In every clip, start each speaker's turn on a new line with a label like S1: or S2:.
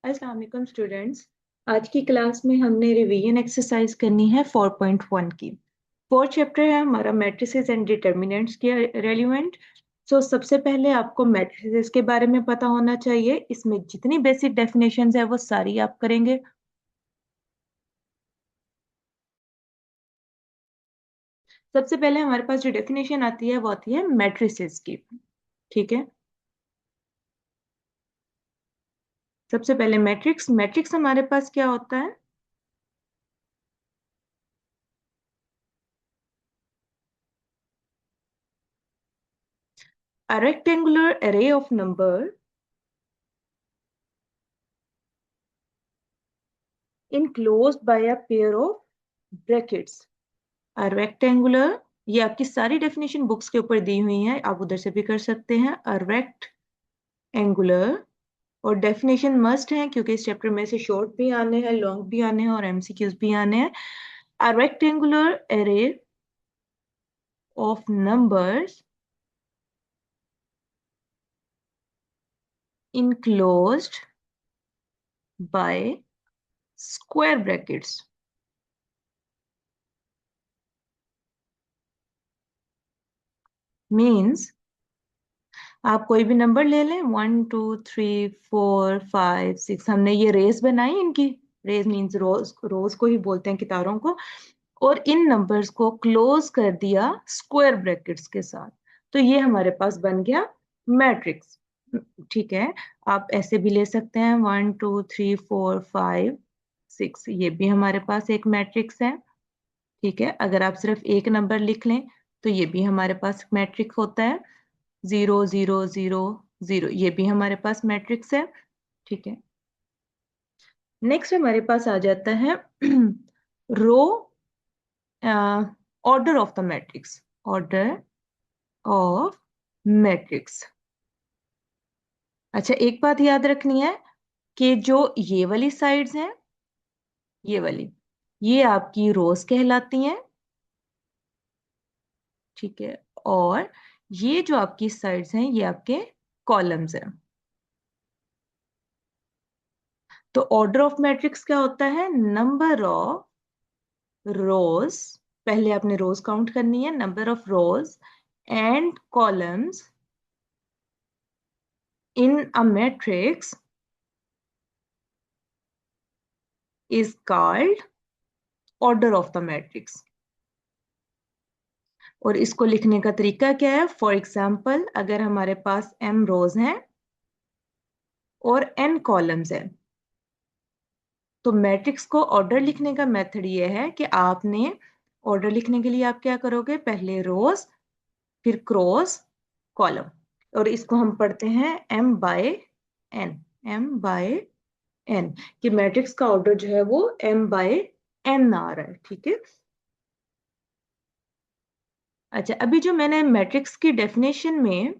S1: अस्सलाम वालेकुम स्टूडेंट्स। आज की क्लास में हमने रिवीजन एक्सरसाइज करनी है 4.1 की। फोर्थ चैप्टर है हमारा मैट्रिसेस एंड डिटर्मिनेंट्स के रेलिवेंट। सबसे पहले आपको मैट्रिसेस के बारे में पता होना चाहिए। इसमें जितनी बेसिक डेफिनेशंस है वो सारी आप करेंगे। सबसे पहले हमारे पास जो डेफिनेशन आती है वो आती है मैट्रिसेस की। ठीक है, सबसे पहले मैट्रिक्स मैट्रिक्स हमारे पास क्या होता है? A rectangular array of number enclosed by a pair of brackets. A rectangular, ये आपकी सारी डेफिनेशन बुक्स के ऊपर दी हुई है, आप उधर से भी कर सकते हैं। A rectangular, और डेफिनेशन मस्ट है क्योंकि इस चैप्टर में से शॉर्ट भी आने हैं, लॉन्ग भी आने हैं और एमसीक्यूज भी आने हैं। A rectangular array of numbers enclosed by square brackets means आप कोई भी नंबर ले लें, 1 2 3 4 5 6, हमने ये रेस बनाई इनकी। रेस मीन्स रोज, रोज को ही बोलते हैं कितारों को। और इन नंबर्स को क्लोज कर दिया स्क्वायर ब्रैकेट्स के साथ, तो ये हमारे पास बन गया मैट्रिक्स। ठीक है, आप ऐसे भी ले सकते हैं, 1 2 3 4 5 6, ये भी हमारे पास एक मैट्रिक्स है। ठीक है, अगर आप सिर्फ एक नंबर लिख लें तो ये भी हमारे पास मैट्रिक्स होता है। 0 0 0 0, ये भी हमारे पास मैट्रिक्स है। ठीक है, नेक्स्ट हमारे पास आ जाता है row, order of the matrix. Order of matrix. अच्छा, एक बात याद रखनी है कि जो ये वाली साइड्स हैं, ये वाली, ये आपकी रोज कहलाती हैं। ठीक है, और ये जो आपकी साइड्स हैं ये आपके कॉलम्स हैं। तो ऑर्डर ऑफ मैट्रिक्स क्या होता है? नंबर ऑफ रोज, पहले आपने रोज काउंट करनी है, number of rose and columns in a matrix is called order of the matrix. और इसको लिखने का तरीका क्या है? फॉर एग्जाम्पल, अगर हमारे पास m रोज हैं और n कॉलम्स हैं, तो मैट्रिक्स को ऑर्डर लिखने का मेथड ये है कि आपने ऑर्डर लिखने के लिए आप क्या करोगे? पहले रोज, फिर क्रॉस कॉलम, और इसको हम पढ़ते हैं m by n। m by n, कि मैट्रिक्स का ऑर्डर जो है वो m बाय n आ रहा है। ठीक है, अच्छा, अभी जो मैंने मैट्रिक्स की डेफिनेशन में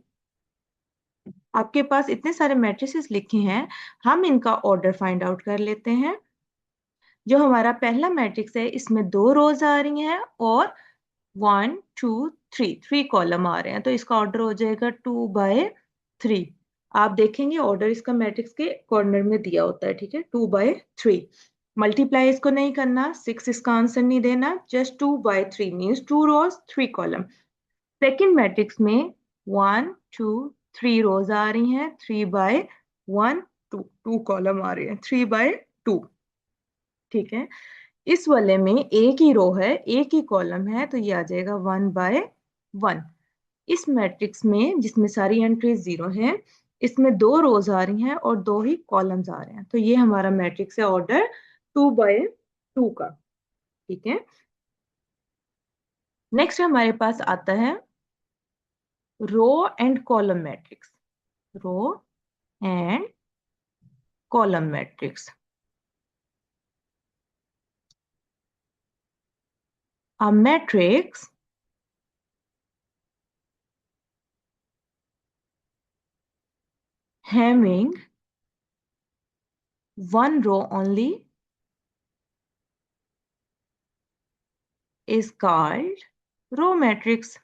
S1: आपके पास इतने सारे मैट्रिसेस लिखे हैं, हम इनका ऑर्डर फाइंड आउट कर लेते हैं। जो हमारा पहला मैट्रिक्स है, इसमें 2 रोज आ रही हैं और 1 2 3 कॉलम आ रहे हैं, तो इसका ऑर्डर हो जाएगा 2/3। आप देखेंगे ऑर्डर इसका मैट्रिक्स के कॉर्नर में दिया होता है। ठीक है, 2/3। मल्टीप्लाई इसको नहीं करना, 6 इसका आंसर नहीं देना, जस्ट 2/3 मीन्स 2 रोज 3 कॉलम। सेकेंड मैट्रिक्स में 1 2 3 रोज आ रही हैं, 3/1, 2 कॉलम आ रहे हैं, 3/2। ठीक है, इस वाले में एक ही रो है, एक ही कॉलम है, तो ये आ जाएगा 1/1। इस मैट्रिक्स में जिसमें सारी एंट्रीज 0 हैं, इसमें 2 रोज आ रही हैं और 2 ही कॉलम्स आ रहे हैं, तो ये हमारा मैट्रिक्स है ऑर्डर 2/2 का। ठीक है, नेक्स्ट हमारे पास आता है row and column matrix. Row and column matrix. A matrix having one row only is called row matrix.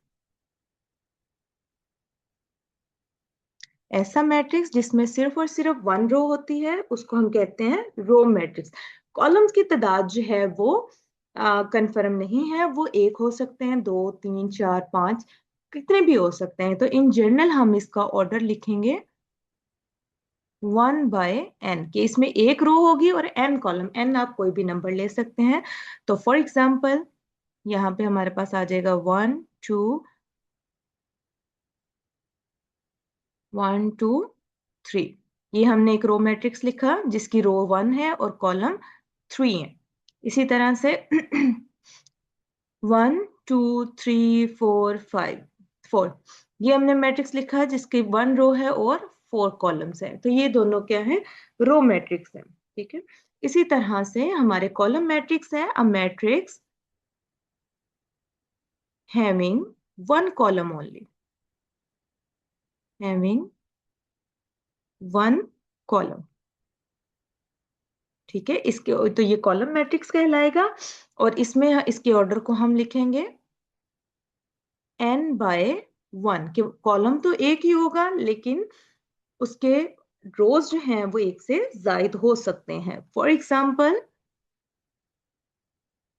S1: ऐसा मैट्रिक्स जिसमें सिर्फ और सिर्फ वन रो होती है उसको हम कहते हैं रो मैट्रिक्स। कॉलम्स की तादाद जो है वो कंफर्म नहीं है, वो एक हो सकते हैं, दो, तीन, चार, पांच, कितने भी हो सकते हैं। तो इन जनरल हम इसका ऑर्डर लिखेंगे 1/n, कि इसमें एक रो होगी और n कॉलम, n आप कोई भी नंबर ले सकते हैं। तो फॉर एग्जाम्पल यहाँ पे हमारे पास आ जाएगा 1 2 ये हमने एक रो मैट्रिक्स लिखा जिसकी रो 1 है और कॉलम 3 है। इसी तरह से 1 2 3 4 5 4, ये हमने मैट्रिक्स लिखा जिसकी 1 रो है और 4 कॉलम्स है। तो ये दोनों क्या है, रो मैट्रिक्स है। ठीक है, इसी तरह से हमारे कॉलम मैट्रिक्स है a matrix having one column only, having one column. ठीक है, इसके तो ये कॉलम मैट्रिक्स कहलाएगा और इसमें इसके ऑर्डर को हम लिखेंगे n/1, कि कॉलम तो एक ही होगा लेकिन उसके रोज जो हैं वो एक से जायद हो सकते हैं। फॉर एग्जाम्पल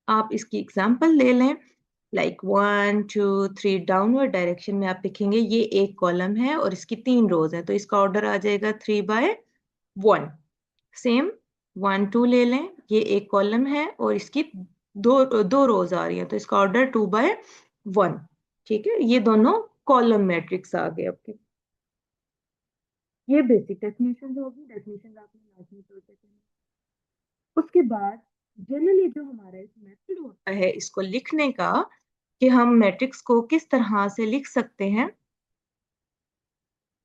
S1: आप इसकी एग्जाम्पल ले लें, लाइक 1 2 3 डाउनवर्ड डायरेक्शन में आप लिखेंगे ये एक कॉलम है और इसकी 3 रोज हैं, तो इसका ऑर्डर आ जाएगा 3/1। सेम 1 2 ले लें, ये एक कॉलम है और इसकी दो दो रोज आ रही है, तो इसका ऑर्डर 2/1। ठीक है, ये दोनों कॉलम मैट्रिक्स आ गए आपके। ये बेसिक डेफिनेशन होगी, डेफिनेशन आपने लाजमी तौर पे करनी। उसके बाद जनरली जो हमारा एक मेथड होता है इसको लिखने का, कि हम मैट्रिक्स को किस तरह से लिख सकते हैं,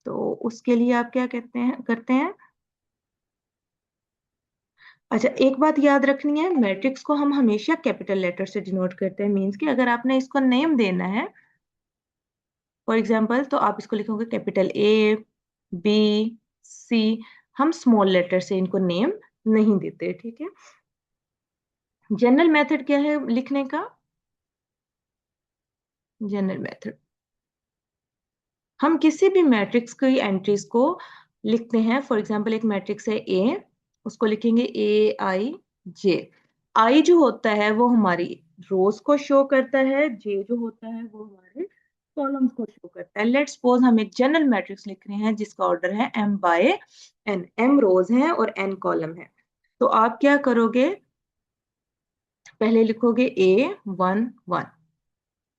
S1: तो उसके लिए आप क्या कहते हैं करते हैं। अच्छा, एक बात याद रखनी है, मैट्रिक्स को हम हमेशा कैपिटल लेटर से डिनोट करते हैं। मींस कि अगर आपने इसको नेम देना है फॉर एग्जांपल, तो आप इसको लिखोगे कैपिटल ए, बी, सी। हम स्मॉल लेटर से इनको नेम नहीं देते। ठीक है, जनरल मेथड क्या है लिखने का, जनरल मेथड हम किसी भी मैट्रिक्स की एंट्रीज को लिखते हैं। फॉर एग्जांपल एक मैट्रिक्स है ए, उसको लिखेंगे AIJ। आई जो होता है वो हमारी रोज को शो करता है, जे जो होता है वो हमारे कॉलम्स को शो करता है। लेट्स सपोज हम एक जनरल मैट्रिक्स लिख रहे हैं जिसका ऑर्डर है m/n, m रोज हैं और n कॉलम है। तो आप क्या करोगे, पहले लिखोगे A11,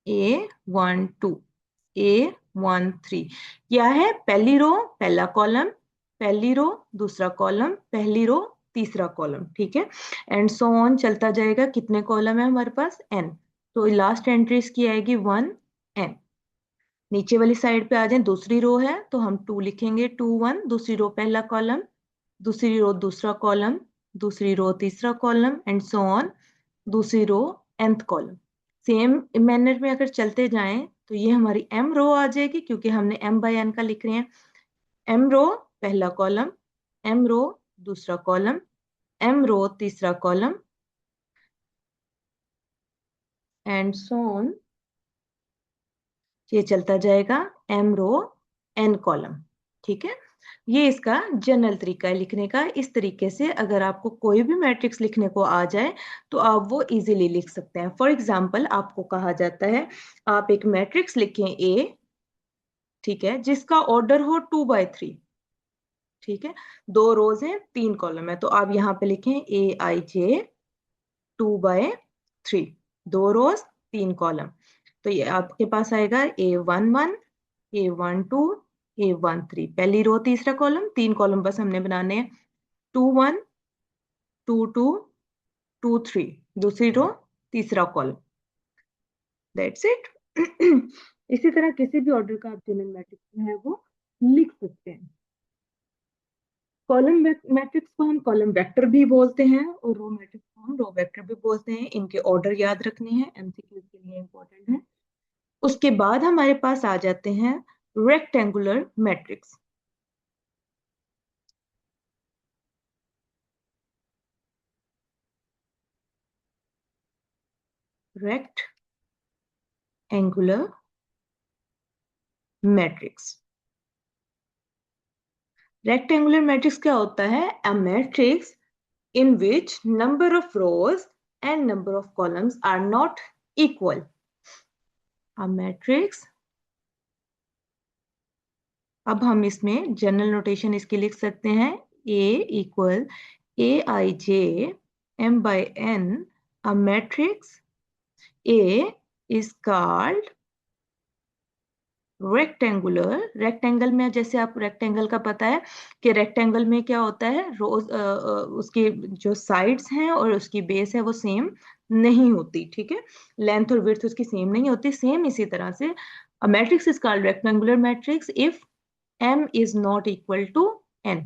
S1: A12, A13। क्या है, पहली रो पहला कॉलम, पहली रो दूसरा कॉलम, पहली रो तीसरा कॉलम। ठीक है, एंड सो ऑन चलता जाएगा। कितने कॉलम है हमारे पास, n, तो लास्ट एंट्री इसकी आएगी 1n। नीचे वाली साइड पे आ जाए, दूसरी रो है तो हम 2 लिखेंगे, 2 1, दूसरी रो पहला कॉलम, दूसरी रो दूसरा कॉलम, दूसरी रो तीसरा कॉलम, एंड सो ऑन, दूसरी रो nth कॉलम। सेम मैनर में अगर चलते जाएं तो ये हमारी m रो आ जाएगी, क्योंकि हमने m/n का लिख रहे हैं। m रो पहला कॉलम, m रो दूसरा कॉलम, m रो तीसरा कॉलम, एंड सो ऑन, ये चलता जाएगा m रो n कॉलम। ठीक है, ये इसका जनरल तरीका है लिखने का। इस तरीके से अगर आपको कोई भी मैट्रिक्स लिखने को आ जाए तो आप वो इजीली लिख सकते हैं। फॉर एग्जांपल आपको कहा जाता है आप एक मैट्रिक्स लिखें A, ठीक है, जिसका ऑर्डर हो 2/3। ठीक है, 2 रोज हैं 3 कॉलम है, तो आप यहाँ पे लिखें AIJ 2/3, 2 रोज 3 कॉलम। तो ये आपके पास आएगा A11, A12, A13, पहली रो तीसरा कॉलम, 3 कॉलम बस हमने बनाने हैं। 2 1, 2 2, 2 3, दूसरी रो तीसरा कॉलम, दैट्स इट। इसी तरह किसी भी ऑर्डर का आप जनरल मैट्रिक्स जो है वो लिख सकते हैं। कॉलम मैट्रिक्स को हम कॉलम वेक्टर भी बोलते हैं और रो मैट्रिक्स को हम रो वेक्टर भी बोलते हैं। इनके ऑर्डर याद रखने हैं, एमसीक्यू के लिए इंपॉर्टेंट है। उसके बाद हमारे पास आ जाते हैं rectangular matrix. Rectangular matrix rectangular matrix क्या होता है? A matrix in which number of rows and number of columns are not equal. A matrix, अब हम इसमें जनरल नोटेशन इसकी लिख सकते हैं A equal Aij m by n. A matrix A is called rectangular. Rectangle में जैसे आप रेक्टेंगल का पता है कि रेक्टेंगल में क्या होता है, रोज उसके जो साइड्स हैं और उसकी बेस है वो सेम नहीं होती, ठीक है, लेंथ और विड्थ उसकी सेम नहीं होती। सेम इसी तरह से a matrix is called rectangular matrix if m is not equal to n.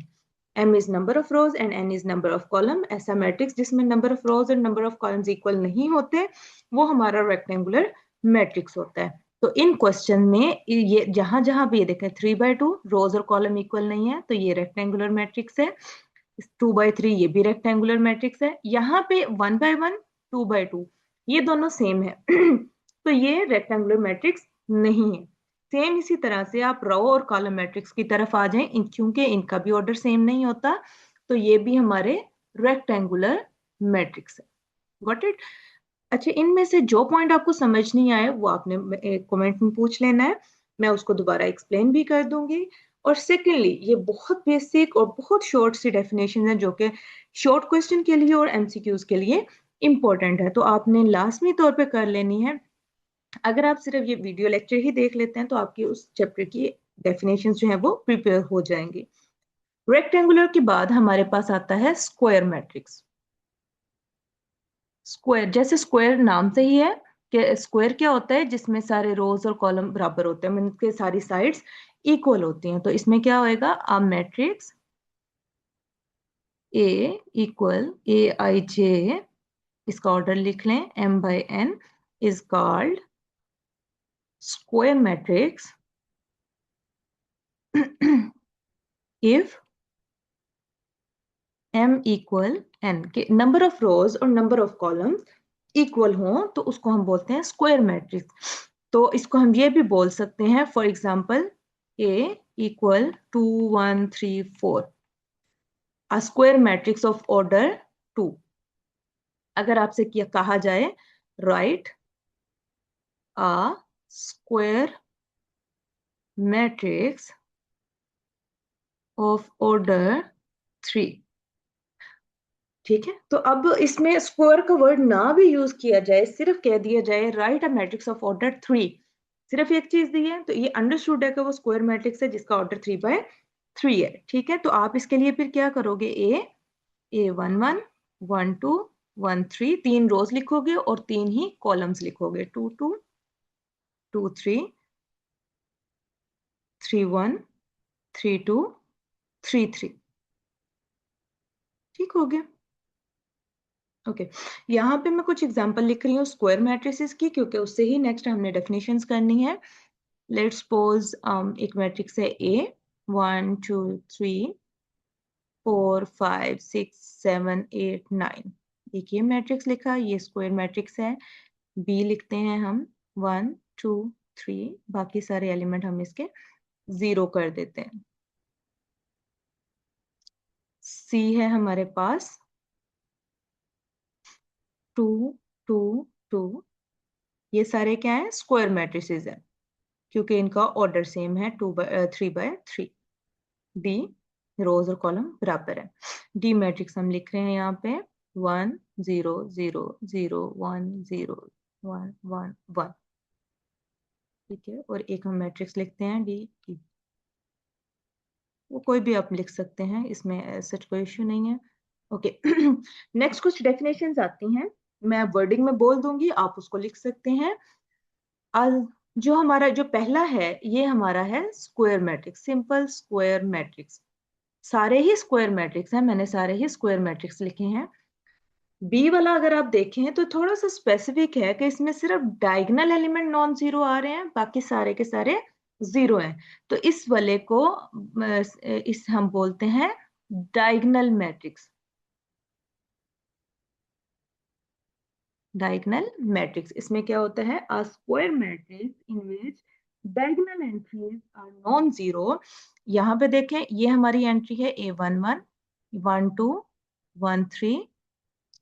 S1: m is number of rows and n is number of column. ऐसा मैट्रिक्स जिसमें नंबर ऑफ रोज और नंबर ऑफ कॉलम्स इक्वल नहीं होते वो हमारा rectangular matrix होता है। तो इन क्वेश्चन में ये जहां जहां भी ये देखें 3/2 रोज और कॉलम इक्वल नहीं है तो ये रेक्टेंगुलर मैट्रिक्स है। 2/3 ये भी रेक्टेंगुलर मैट्रिक्स है। यहाँ पे 1/1 2/2 ये दोनों सेम है तो ये रेक्टेंगुलर मैट्रिक्स नहीं है। सेम इसी तरह से आप रो और कॉलम मैट्रिक्स की तरफ आ जाएं, क्योंकि इनका भी ऑर्डर सेम नहीं होता तो ये भी हमारे रेक्टेंगुलर मैट्रिक्स है। Got it? अच्छा, इनमें से जो पॉइंट आपको समझ नहीं आए वो आपने कमेंट में पूछ लेना है, मैं उसको दोबारा एक्सप्लेन भी कर दूंगी। और सेकेंडली ये बहुत बेसिक और बहुत शॉर्ट सी डेफिनेशन है जो कि शॉर्ट क्वेश्चन के लिए और एमसीक्यूज के लिए इंपॉर्टेंट है, तो आपने लाजमी तौर पे कर लेनी है। अगर आप सिर्फ ये वीडियो लेक्चर ही देख लेते हैं तो आपकी उस चैप्टर की डेफिनेशन जो है वो प्रिपेयर हो जाएंगी। रेक्टेंगुलर के बाद हमारे पास आता है स्क्वायर मैट्रिक्स। स्क्वायर जैसे स्क्वायर नाम से ही है कि स्क्वायर क्या होता है, जिसमें सारे रोज और कॉलम बराबर होते हैं, मीन के सारी साइड्स इक्वल होती हैं। तो इसमें क्या होएगा, अ मैट्रिक्स ए इक्वल ए आई जे, इसका ऑर्डर लिख लें m by n, is called square matrix if m equal n, के नंबर ऑफ रोज और नंबर ऑफ कॉलम्स इक्वल हो तो उसको हम बोलते हैं स्क्वायर मैट्रिक्स। तो इसको हम ये भी बोल सकते हैं, for example A equal 2 1 3 4, a square matrix of order 2। अगर आपसे किया कहा जाए right a square matrix of order 3, ठीक है, तो अब इसमें स्क्वायर का वर्ड ना भी यूज किया जाए, सिर्फ कह दिया जाए right a matrix of order 3, सिर्फ एक चीज दी है तो ये अंडरस्टूड है कि वो स्क्वायर मैट्रिक्स है जिसका ऑर्डर 3/3 है, ठीक है। तो आप इसके लिए फिर क्या करोगे, A11 12 13 तीन रोज लिखोगे और तीन ही कॉलम्स लिखोगे, 2 2 2 3 3 1 3 2 3 3, ठीक हो गया। ओके यहाँ पे मैं कुछ एग्जांपल लिख रही हूँ स्क्वायर मैट्रिसेस की, क्योंकि उससे ही नेक्स्ट हमने डेफिनेशंस करनी है। लेट्स सपोज एक मैट्रिक्स है A 1 2 3 4 5 6 7 8 9, एक ये मैट्रिक्स लिखा, ये स्क्वायर मैट्रिक्स है। B लिखते हैं हम 1 2 3, बाकी सारे एलिमेंट हम इसके 0 कर देते हैं। C है हमारे पास 2 2 2, ये सारे क्या है, स्क्वायर मैट्रिसेस है क्योंकि इनका ऑर्डर सेम है 3/3। डी रोज और कॉलम बराबर है। डी मैट्रिक्स हम लिख रहे हैं यहाँ पे 1 0 0 0 1 0 1 1 1, ठीक है। और एक हम मैट्रिक्स लिखते हैं डी की, वो कोई भी आप लिख सकते हैं, इसमें सच कोई इश्यू नहीं है। ओके नेक्स्ट कुछ डेफिनेशंस आती हैं, मैं वर्डिंग में बोल दूंगी, आप उसको लिख सकते हैं। जो हमारा जो पहला है ये हमारा है square matrix, simple square matrix, सारे ही स्क्वायर मैट्रिक्स हैं, मैंने सारे ही स्क्वायर मैट्रिक्स लिखे हैं। बी वाला अगर आप देखें तो थोड़ा सा स्पेसिफिक है कि इसमें सिर्फ डायगोनल एलिमेंट नॉन जीरो आ रहे हैं, बाकी सारे के सारे जीरो हैं। तो इस वाले को इस हम बोलते हैं डायगोनल मैट्रिक्स। डायगोनल मैट्रिक्स इसमें क्या होता है, a square matrix in which diagonal entries are non zero. यहाँ पे देखें, ये हमारी एंट्री है A11, 12, 13,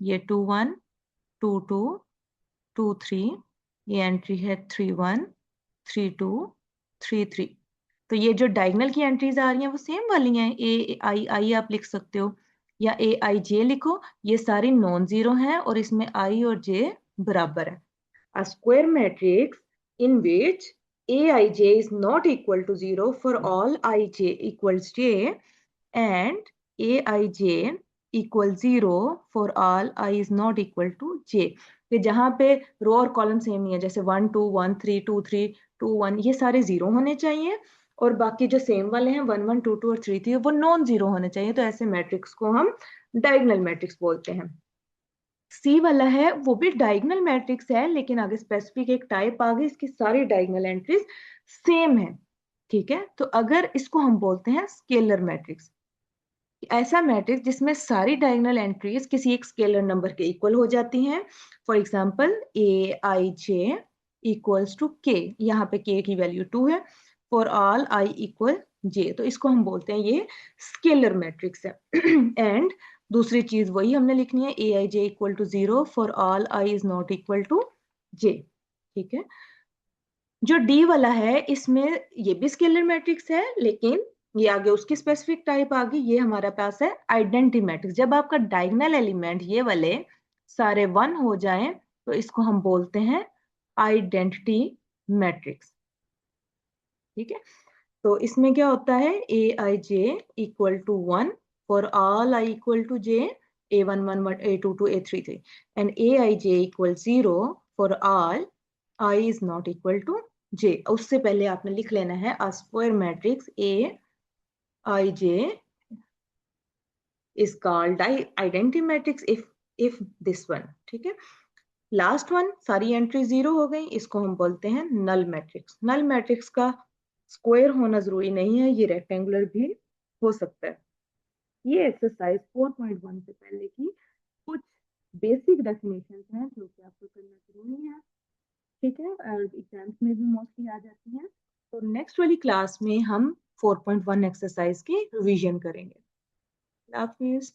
S1: ये 21, 22, 23, ये एंट्री है 31, 32, 33। तो ये जो डायगोनल की एंट्रीज आ रही हैं वो सेम वाली हैं, A I आप लिख सकते हो या AIJ लिखो। ये सारी नॉन जीरो हैं और इसमें I और J बराबर है। A square matrix in which Aij is not equal to 0 for all ij equals j and Aij equals 0 for all I is not equal to j। कि जहां पे रो और कॉलम सेम नहीं है, जैसे 1 2 1 3 2 3 2 1, ये सारे जीरो होने चाहिए और बाकी जो सेम वाले हैं 1 1 2 2 और 3 3 वो नॉन जीरो होने चाहिए। तो ऐसे मैट्रिक्स को हम डायगोनल मैट्रिक्स बोलते हैं। सी वाला है वो भी डायगोनल मैट्रिक्स है, लेकिन आगे स्पेसिफिक एक टाइप आ गई, इसकी सारी डायगोनल एंट्रीज सेम है। ठीक है, तो अगर इसको हम बोलते हैं स्केलर मैट्रिक्स, ऐसा मैट्रिक्स जिसमें सारी डायगोनल एंट्रीज किसी एक स्केलर नंबर के इक्वल हो जाती हैं। For example Aij equals to k, यहाँ पे k की वैल्यू 2 है, for all i equal j, तो इसको हम बोलते हैं ये स्केलर मैट्रिक्स है। एंड दूसरी चीज वही हमने लिखनी है, Aij equal to 0 for all i is not equal to j। ठीक है, जो डी वाला है इसमें ये भी स्केलर मैट्रिक्स है, लेकिन ये आगे उसकी स्पेसिफिक टाइप आ गई। ये हमारे पास है आइडेंटिटी मैट्रिक्स। जब आपका डायगोनल एलिमेंट ये वाले सारे 1 हो जाएं तो इसको हम बोलते हैं आइडेंटिटी मैट्रिक्स। ठीक है, तो इसमें क्या होता है, Aij equal to 1 for all i equal to j, A11, A22, A33 and Aij equal 0 for all i is not equal to j। उससे पहले आपने लिख लेना है a square matrix Aij is called identity matrix if this one। ठीक है, last one सारी entry zero हो गई, इसको हम बोलते हैं नल मैट्रिक्स। नल मैट्रिक्स का स्क्वायर होना जरूरी नहीं है, ये रेक्टेंगुलर भी हो सकता है। ये एक्सरसाइज 4.1 से पहले की कुछ बेसिक डेफिनेशन हैं जो कि आपको करना जरूरी है। ठीक है, और एग्जाम्स में भी मोस्टली आ जाती हैं। तो नेक्स्ट वाली क्लास में हम 4.1 एक्सरसाइज की रिवीजन करेंगे। हाफिज।